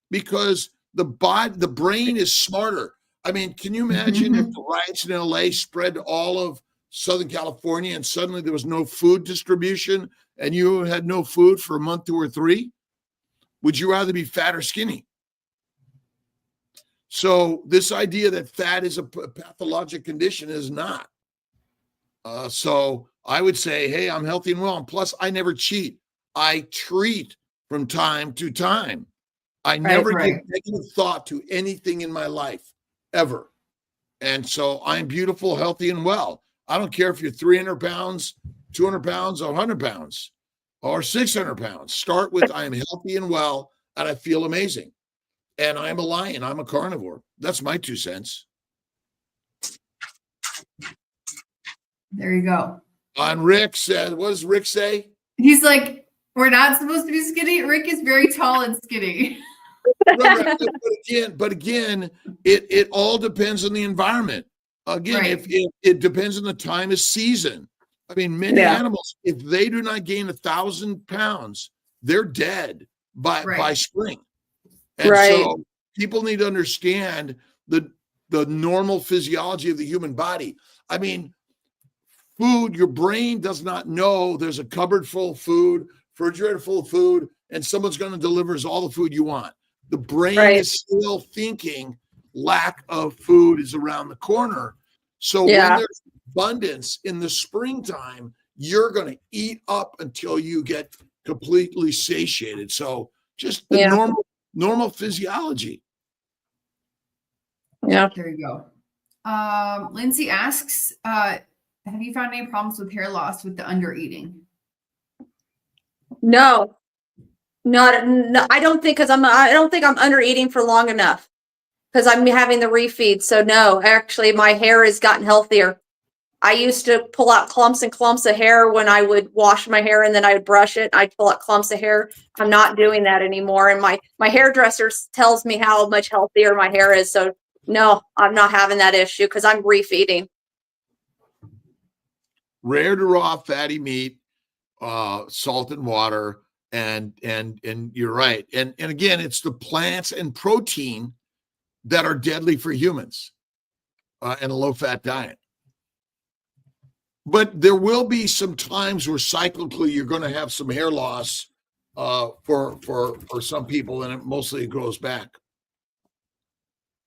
because the brain is smarter. I mean, can you imagine if the riots in LA spread to all of Southern California and suddenly there was no food distribution and you had no food for a month, 2 or 3? Would you rather be fat or skinny? So this idea that fat is a pathologic condition is not. So I would say, hey, I'm healthy and well. And plus, I never cheat. I treat from time to time. I never give negative thought to anything in my life, ever. And so I'm beautiful, healthy, and well. I don't care if you're 300 pounds, 200 pounds, or 100 pounds, or 600 pounds. Start with, I am healthy and well. and I feel amazing. And I'm a lion. I'm a carnivore. That's my 2 cents. There you go. On Rick said, what does Rick say? He's like, we're not supposed to be skinny. Rick is very tall and skinny. Right. But again, it all depends on the environment. Again, Right. if it depends on the time of season. I mean, many animals, if they do not gain 1,000 pounds, they're dead by spring. And so people need to understand the normal physiology of the human body. I mean, food, your brain does not know there's a cupboard full of food, refrigerator full of food, and someone's going to deliver us all the food you want. The brain is still thinking lack of food is around the corner. So when there's abundance in the springtime, you're going to eat up until you get completely satiated. So just the normal physiology. Yeah. There you go. Lindsay asks, have you found any problems with hair loss with the under eating? No, I don't think, I don't think I'm under eating for long enough because I'm having the refeed. So no, actually my hair has gotten healthier. I used to pull out clumps and clumps of hair when I would wash my hair and then I would brush it. I'd pull out clumps of hair. I'm not doing that anymore. And my hairdresser tells me how much healthier my hair is. So no, I'm not having that issue because I'm refeeding. Rare to raw fatty meat, salt and water, and you're right. And again, it's the plants and protein that are deadly for humans in a low-fat diet. But there will be some times where cyclically you're going to have some hair loss for some people, and mostly it grows back.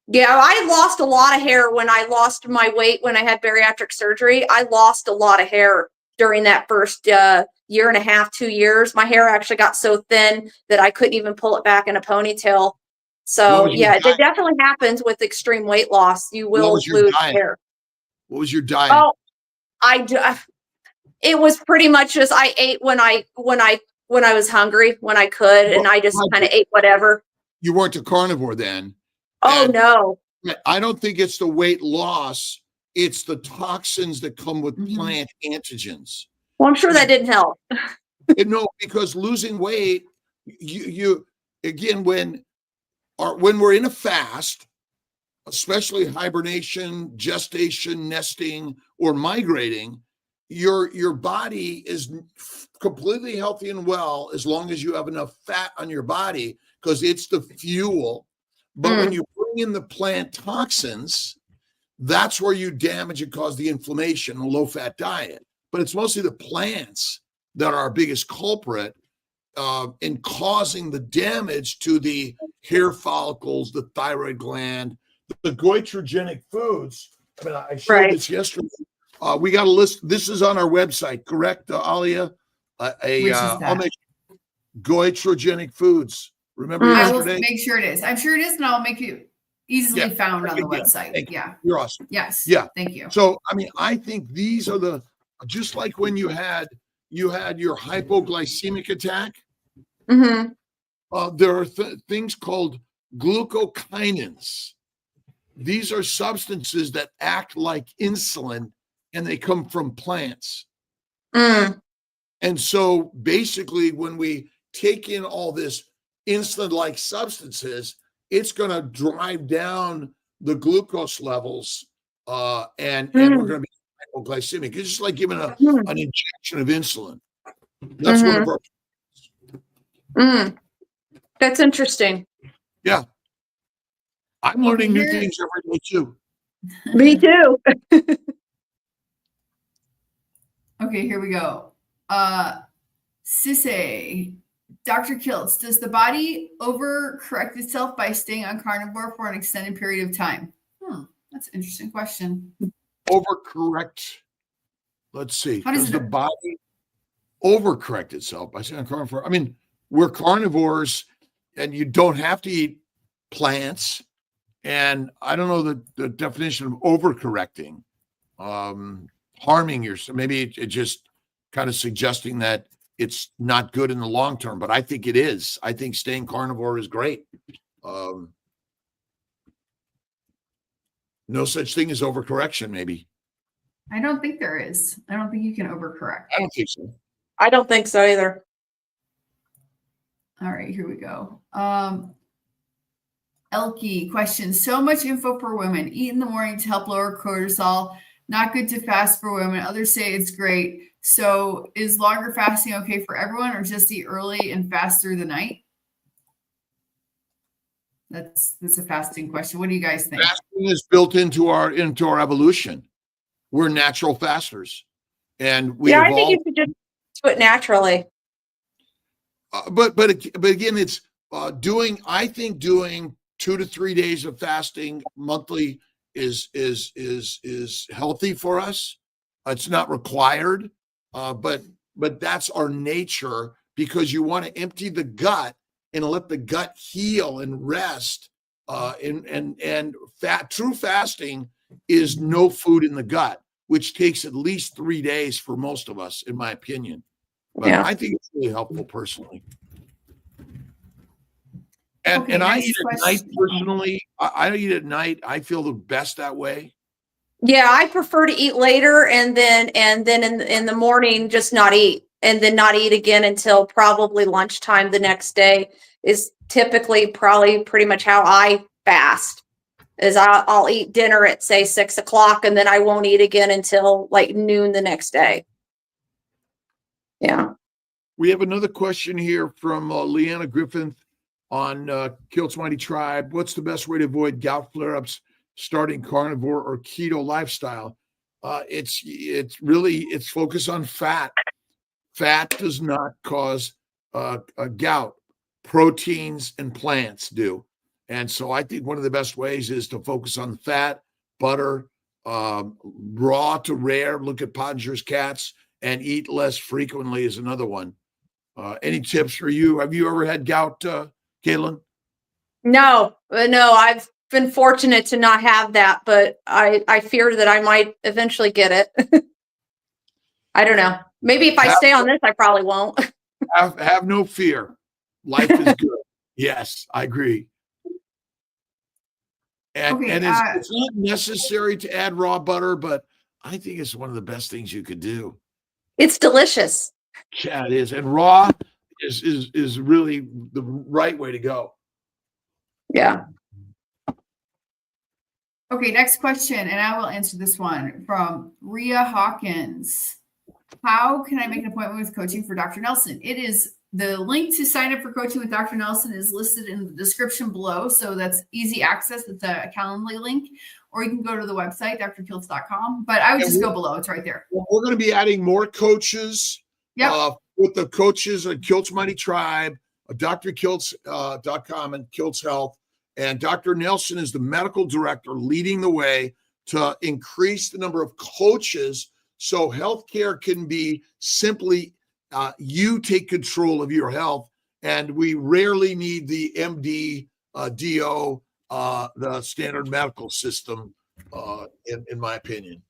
Yeah, I lost a lot of hair when I lost my weight when I had bariatric surgery. I lost a lot of hair during that first year and a half, 2 years. My hair actually got so thin that I couldn't even pull it back in a ponytail. So yeah, it definitely happens with extreme weight loss. You will lose hair. What was your diet? Oh, it was pretty much just I ate when I was hungry, when I could, and I just kind of ate whatever. You weren't a carnivore then. Oh, no. I don't think it's the weight loss. It's the toxins that come with plant antigens. Well, I'm sure that didn't help. No, because losing weight, you again, when we're in a fast, especially hibernation, gestation, nesting, or migrating, your body is completely healthy and well as long as you have enough fat on your body because it's the fuel. But when you bring in the plant toxins, that's where you damage and cause the inflammation, a low-fat diet. But it's mostly the plants that are our biggest culprit in causing the damage to the hair follicles, the thyroid gland, the goitrogenic foods. I mean, I showed this yesterday. We got a list. This is on our website, correct, Alia? I'll make goitrogenic foods. Remember yesterday? I will make sure it is. I'm sure it is, and I'll make it easily found on the website. Yeah. You're awesome. Yes. Yeah. Thank you. So, I mean, I think these are just like when you had your hypoglycemic attack. There are things called glucokinins. These are substances that act like insulin, and they come from plants. And so basically, when we take in all this insulin-like substances, it's going to drive down the glucose levels, and we're going to be hypoglycemic. It's just like giving an injection of insulin. That's one of our. That's interesting. Yeah. I'm learning new things every day too. Me too. Okay, here we go. Sisse, Dr. Kiltz, does the body overcorrect itself by staying on carnivore for an extended period of time? That's an interesting question. Overcorrect. Let's see. Does the body overcorrect itself by staying on carnivore? I mean, we're carnivores, and you don't have to eat plants. And I don't know the definition of overcorrecting, harming yourself. Maybe it just kind of suggesting that it's not good in the long term, but I think it is. I think staying carnivore is great. No such thing as overcorrection, maybe. I don't think there is. I don't think you can overcorrect. I don't think so. I don't think so either. All right, here we go. Elke question. So much info for women. Eat in the morning to help lower cortisol. Not good to fast for women. Others say it's great. So is longer fasting okay for everyone, or just eat early and fast through the night? That's a fasting question. What do you guys think? Fasting is built into our evolution. We're natural fasters, and we I evolved. think you should just do it naturally. But again, it's doing. I think doing 2 to 3 days of fasting monthly is healthy for us. It's not required, but that's our nature, because you want to empty the gut and let the gut heal and rest. And true fasting is no food in the gut, which takes at least 3 days for most of us, in my opinion. But Yeah. I think it's really helpful personally. And Okay, and I next eat at night question. personally. I eat at night. I feel the best that way. Yeah, I prefer to eat later and then in the morning just not eat, and then not eat again until probably lunchtime the next day is typically probably pretty much how I fast. Is I'll eat dinner at say 6 o'clock, and then I won't eat again until like noon the next day. Yeah. We have another question here from Leanna Griffin on Kilt's Mighty Tribe. What's the best way to avoid gout flare-ups starting carnivore or keto lifestyle? It's focused on fat. Fat does not cause gout. Proteins and plants do. And so I think one of the best ways is to focus on fat, butter, raw to rare. Look at Pottinger's cats, and eat less frequently is another one. Any tips for you? Have you ever had gout, Caitlin? No, I've been fortunate to not have that, but I fear that I might eventually get it. I don't know. Maybe if I stay on this, I probably won't. Have no fear. Life is good. Yes, I agree. And it's not necessary to add raw butter, but I think it's one of the best things you could do. It's delicious. Yeah, it is. And raw is really the right way to go. Yeah. Okay, next question, and I will answer this one from Rhea Hawkins. How can I make an appointment with coaching for Dr. Nelson? It is the link to sign up for coaching with Dr. Nelson is listed in the description below. So that's easy access. It's a Calendly link, or you can go to the website, drkiltz.com. But I would just go below. It's right there. We're going to be adding more coaches with the coaches at Kilt's Mighty Tribe, drkiltz.com and Kiltz Health. And Dr. Nelson is the medical director leading the way to increase the number of coaches so healthcare can be simply you take control of your health. And we rarely need the MD, DO, the standard medical system, in my opinion.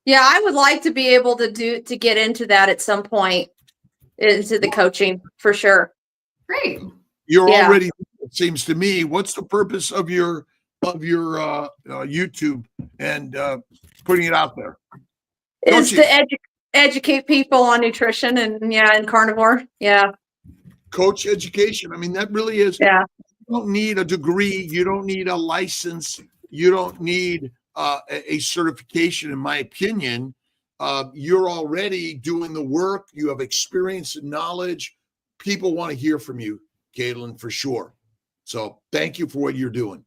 Yeah, I would like to be able to get into that at some point, into the coaching for sure. Great. You're already, it seems to me. What's the purpose of your YouTube and putting it out there? Is to educate people on nutrition and carnivore. Yeah. Coach education. I mean, that really is. Yeah. You don't need a degree. You don't need a license. You don't need a certification, in my opinion. You're already doing the work. You have experience and knowledge. People want to hear from you, Caitlin, for sure. So thank you for what you're doing.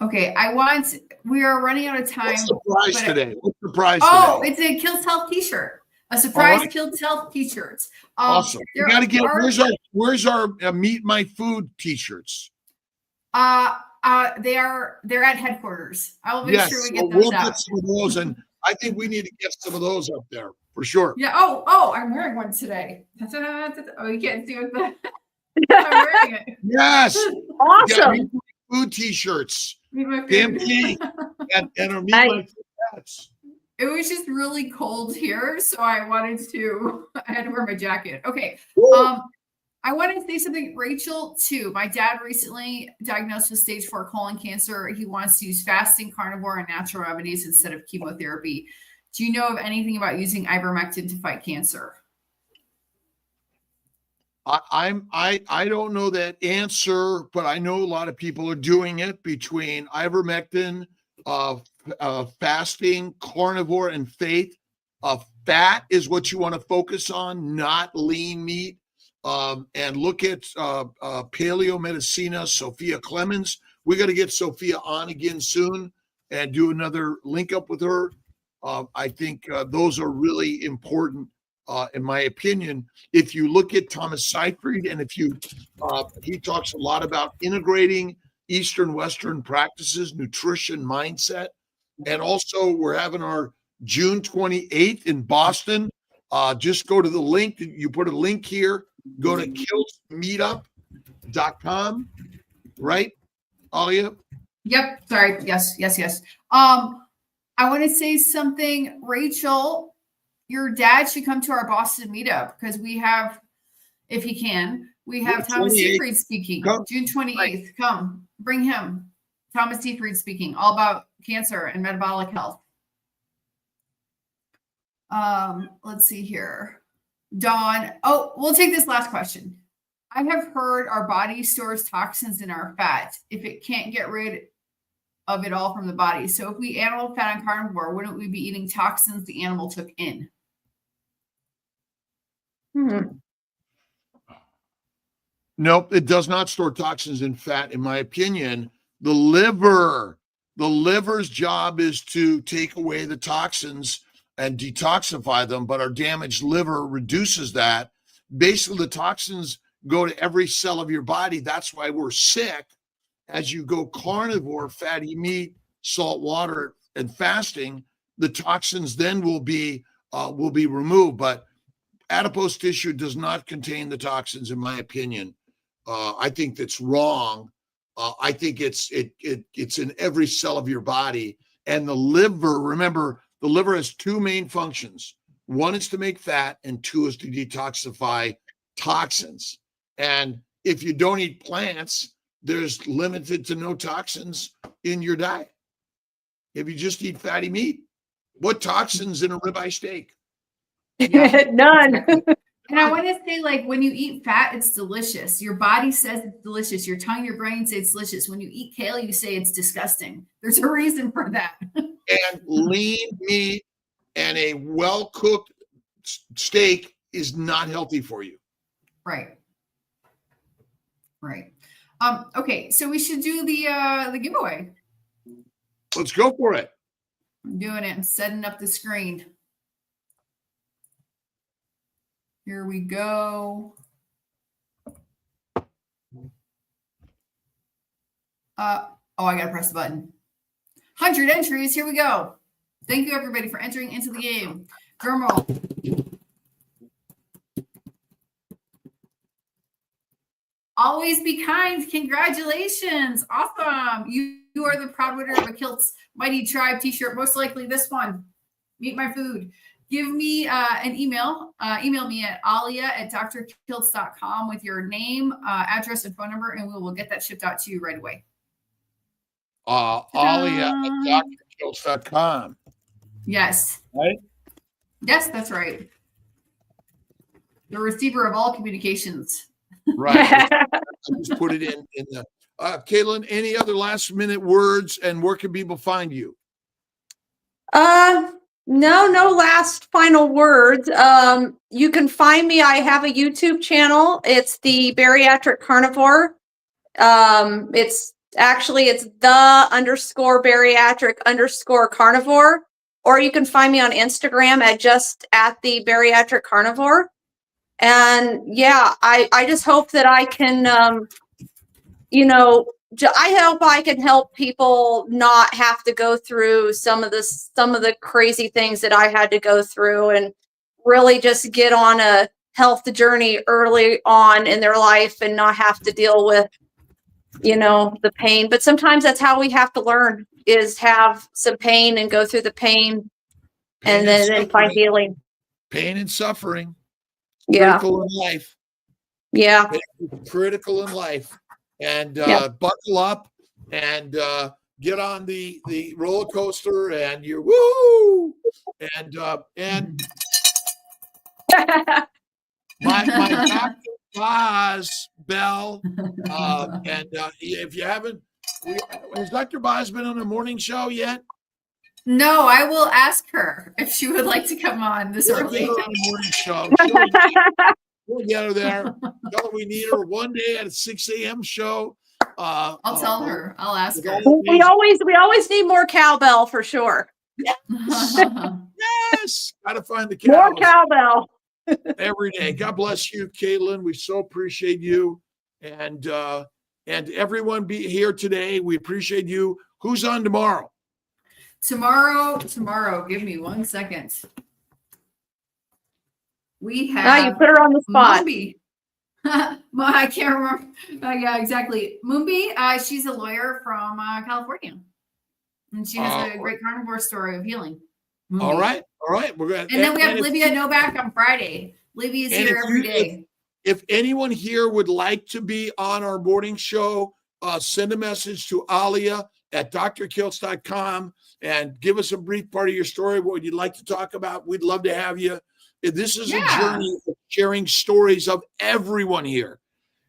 Okay, we are running out of time. What's the prize today? What's the prize today? It's today? a Kiltz Health t-shirt. A surprise Kiltz Health t-shirt. Awesome. You got to get, where's our Meet My Food t-shirts? They're at headquarters. I will make sure we get those out. Get some of those, and I think we need to get some of those up there for sure. Yeah. Oh, I'm wearing one today. Oh, you can't see what the I'm wearing it. Yes. Awesome. Meet My Food t-shirts. Meet My Food. Damn key. And our Meet My Food hats. It was just really cold here, so I had to wear my jacket. Okay. I want to say something, Rachel, too. My dad recently diagnosed with stage 4 colon cancer. He wants to use fasting, carnivore, and natural remedies instead of chemotherapy. Do you know of anything about using ivermectin to fight cancer? I don't know that answer, but I know a lot of people are doing it between ivermectin, fasting, carnivore, and faith. Fat is what you want to focus on, not lean meat. And look at Paleo Medicina, Sophia Clemens. We got to get Sophia on again soon and do another link up with her. I think those are really important, in my opinion. If you look at Thomas Seyfried, and if you, he talks a lot about integrating Eastern Western practices, nutrition, mindset, and also we're having our June 28th in Boston. Just go to the link. You put a link here. Go to killsmeetup.com, right, Alia? Yep. Sorry. Yes. I want to say something, Rachel. Your dad should come to our Boston meetup because we have, if he can, we have Thomas Seyfried speaking. June 28th. Come, bring him. Thomas Seyfried speaking, all about cancer and metabolic health. Let's see here. Dawn. Oh, we'll take this last question. I have heard our body stores toxins in our fat if it can't get rid of it all from the body. So if we animal fat on carnivore, wouldn't we be eating toxins the animal took in? Nope, it does not store toxins in fat, in my opinion. The liver's job is to take away the toxins and detoxify them, but our damaged liver reduces that. Basically, the toxins go to every cell of your body. That's why we're sick. As you go carnivore, fatty meat, salt water, and fasting, the toxins then will be removed. But adipose tissue does not contain the toxins, in my opinion. I think that's wrong. I think it's in every cell of your body. And the liver, remember, the liver has two main functions. One is to make fat, and two is to detoxify toxins. And if you don't eat plants, there's limited to no toxins in your diet. If you just eat fatty meat, what toxins in a ribeye steak? None. And I want to say, like, when you eat fat, it's delicious. Your body says it's delicious. Your tongue, your brain say it's delicious. When you eat kale, you say it's disgusting. There's a reason for that. And lean meat and a well-cooked steak is not healthy for you. Right. Okay, so we should do the giveaway. Let's go for it. I'm doing it. I'm setting up the screen. Here we go. I gotta press the button. 100 entries. Here we go. Thank you, everybody, for entering into the game. Drum roll. Always be kind. Congratulations. Awesome. You are the proud winner of a Kilt's Mighty Tribe t-shirt. Most likely this one. Meet my food. Give me an email. Email me at alia@drkiltz.com with your name, address, and phone number, and we will get that shipped out to you right away. alia@drkiltz.com. Yes. Right? Yes, that's right. The receiver of all communications. Right. I just put it in the Caitlin, any other last minute words, and where can people find you? No last final words. You can find me. I have a YouTube channel. It's the Bariatric Carnivore. It's the_bariatric_carnivore, or you can find me on Instagram at the Bariatric Carnivore. And yeah, I just hope that I can, I hope I can help people not have to go through some of the crazy things that I had to go through, and really just get on a health journey early on in their life and not have to deal with, the pain. But sometimes that's how we have to learn, is have some pain and go through the pain and then find healing. Pain and suffering. Yeah. Critical in life. Yeah. Critical in life. And buckle up and get on the roller coaster, and you're woo. And my Dr. Boz Bell, and if you haven't, has Dr. Boz been on a morning show yet? No, I will ask her if she would like to come on this We'll early. get her on a morning show. We'll get her there. Tell her we need her one day at a 6 a.m. show. I'll tell her. I'll ask her. We always need more cowbell for sure. Yes, gotta find the cows. More cowbell every day. God bless you, Caitlin. We so appreciate you, and everyone be here today. We appreciate you. Who's on tomorrow? Tomorrow. Give me 1 second. We have. Now you put her on the spot. Moonbee. I can't remember. Yeah, exactly. Moonbee. She's a lawyer from California, and she has a great carnivore story of healing. Moonbee. All right. We're gonna. And then we have Livia Novak on Friday. Livia is here every day. If anyone here would like to be on our morning show, send a message to Alia at drkiltz.com and give us a brief part of your story, what you'd like to talk about. We'd love to have you. This is a journey of sharing stories of everyone here.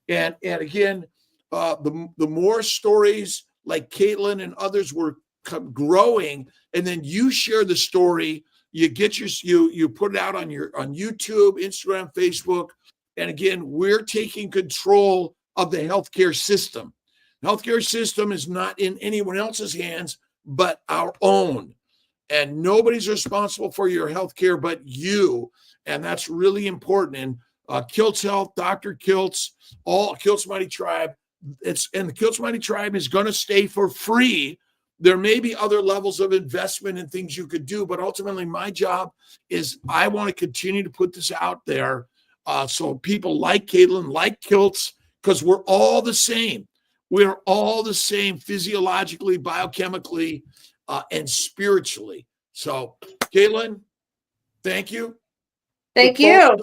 And again, the more stories like Caitlin and others were growing, and then you share the story, you get you put it out on YouTube, Instagram, Facebook. And again, we're taking control of the healthcare system. The healthcare system is not in anyone else's hands but our own. And nobody's responsible for your healthcare but you. And that's really important. And Kiltz Health, Dr. Kiltz, all Kiltz Mighty Tribe, and the Kiltz Mighty Tribe is going to stay for free. There may be other levels of investment and things you could do, but ultimately my job is I want to continue to put this out there so people like Caitlin, like Kiltz, because we're all the same. We're all the same physiologically, biochemically, and spiritually. So, Caitlin, thank you. Thank you.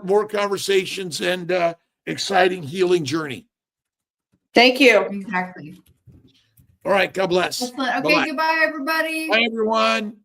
More conversations and exciting healing journey. Thank you. Exactly. All right. God bless. Excellent. Okay. Bye-bye. Goodbye, everybody. Bye, everyone.